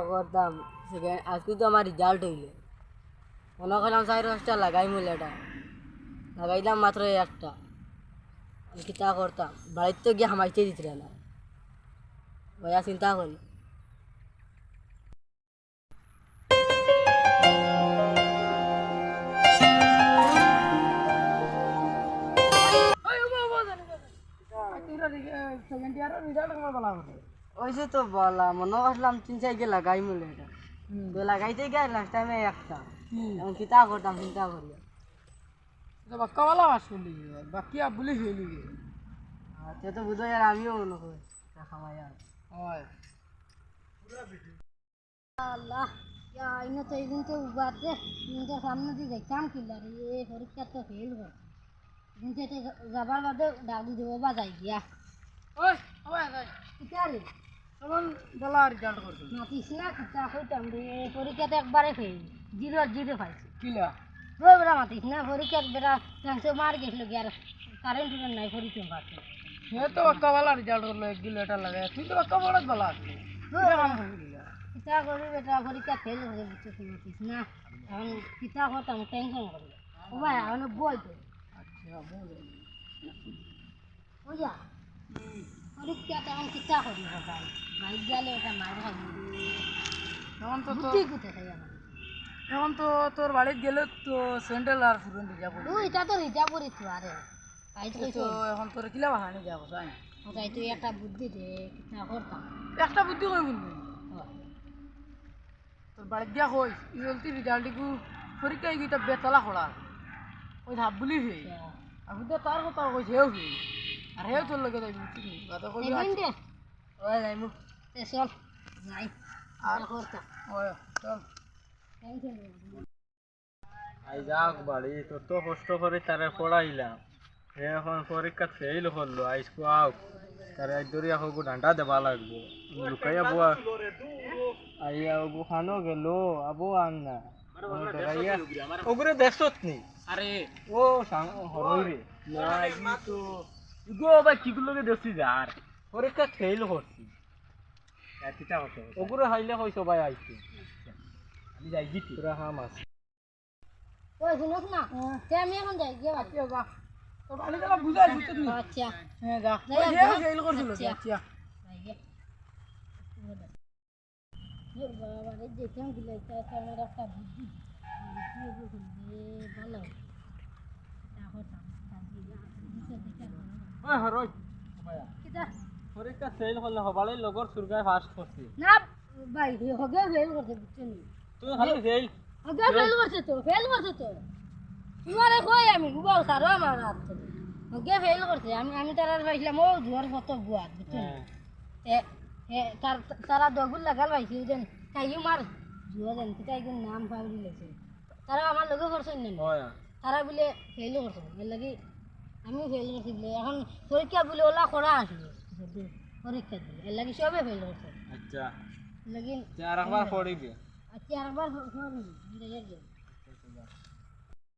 করতাম সেকেন্ড আজকে তো আমার রেজাল্ট হইলে মনে করলাম 4-5টা লাগাই মূল্যটা লাগাইলাম মাত্র একটা কিতা করতাম বাড়িতে তো গিয়ে হামাইতে দিতে না ভাইয়া চিন্তা করি ওইসে তো বলা মনে করলাম 3-4 লাগাই মূল্য এটা তো লাগাইতে গিয়ে লাস্ট টাইমে একটা এখন কিতা করতাম চিন্তা করি বাক্কাওয়ালা মাছ করলি বাকি আবুলি হইলি তে তো বুঝো আর আমিও মনে করি খামাই আর হয় আল্লাহ ইয়া ইনো তো এইদিন তো উবাতে ইনকে সামনে দিয়ে দেখতাম কিলা রে পরীক্ষা তো ফেল কর ইনকে তো যাবার বাদে ডাক দিব বা যাই গিয়া ওই ওই যাই কিতারে তখন বলা রেজাল্ট করছি মাতিস না কিতা কইতাম রে পরীক্ষাতে একবারে ফেল 0 পাইছি কিলা ওই বেড়া মাতিস না পরীক্ষার বেড়া চান্সে মার গেছিল গিয়ার কারেন্ট নাই পরীক্ষা পাচ্ছে সে তো বাক্কাওয়ালা রেজাল্ট করলো 1 লিটার লাগে তুই তো বাক্কাওয়ালা বলা আছে কিতা করি বেটা পরীক্ষা ফেল হয়ে বুঝছিস মাতিস না এখন কিতা করতাম টেনশন করি ও ভাই এখন বই তো আচ্ছা বল ওইয়া পরীক্ষা তখন কিতা করি বাবা বাইক গেলে ওটা মার খাবি এখন তো বুদ্ধি কোথায় খাই আমার এখন তো তোর বাড়িতে গেলে তো স্যান্ডেল আর ফুরন দিয়ে যাবো তুই এটা তো রিজা পড়ি তো আরে বাইক তো এখন তোর কিলা বাহানি যাবো তাই ওটাই তুই একটা বুদ্ধি দে কিতা করতাম একটা বুদ্ধি কই বলবি তোর বাড়িতে গিয়া কই ইলতি রেজাল্টটুকু পরীক্ষায় গিয়ে বেতলা খোলা ওই ভাব বলি হে আমি তো তার কথা কইছি হেউ হে আর হেউ তোর লগে যাই বুঝছি কথা কই দে ওই নাই মুখ চল যাই আর করতাম ওই চল টেনশন আই যাক বাড়ি তো তো কষ্ট করে তারে পড়াইলাম এখন পরীক্ষা ফেল করলো আইসকু আও তারে দরিয়া হোক ডান্ডা দেবা লাগবো লুকাইয়া বুয়া আইয়া ওগু খানো গেল আবু আন না ওগুলো দেখছত নি আরে ও হরই রে না ই তো গো ভাই কিগুলোকে দেখছি যার পরীক্ষা ফেল করছি কিটা হতো ওগুলো হাইলে কই সবাই আইছে আমি যাই গিটি পুরা হাম আছে ওই শুনছ না তে আমি এখন যাই গিয়ে বাকি যা তো বাড়ি গেলা বুঝাই বুঝতে নি আচ্ছা হ্যাঁ যা যাই ওই আর হেউ যা। ফেল করছিল আচ্ছা। আচ্ছা যাই গিয়ে তোর বাবা রে দেখলাম দিলে এটা আমার একটা বুদ্ধি বুদ্ধি বুদ্ধি ভালো এটা করতাম ওই হরই কিটা পরীক্ষা ফেল করলে হবালে লগর সুরগায় ফাস্ট করছি না ভাই হগে ফেল করতে বুঝছেন তুই খালি ফেল হগে ফেল করতে তো তোমারে কই আমি গুবাল সারো আমার হাত থেকে হগে ফেল করতে আমি তারা পাইছিলাম ও জোয়ার কত বুয়া বুঝছেন এ এ তারা দগুল লাগাল পাইছি দেন তাইও মার জুয়া দেন তাই কোন নাম পাবলি লেছে তারা আমার লগে করছেন না হয় তারা বলে ফেল করছেন এর লাগি আমি ফেল করছি বলে এখন পরীক্ষা বলে ওলা করা আসবে পরীক্ষা দিলে এর লাগি সবে ফেল করছে আচ্ছা লাগি চার একবার পড়িবি আচ্ছা আরেকবার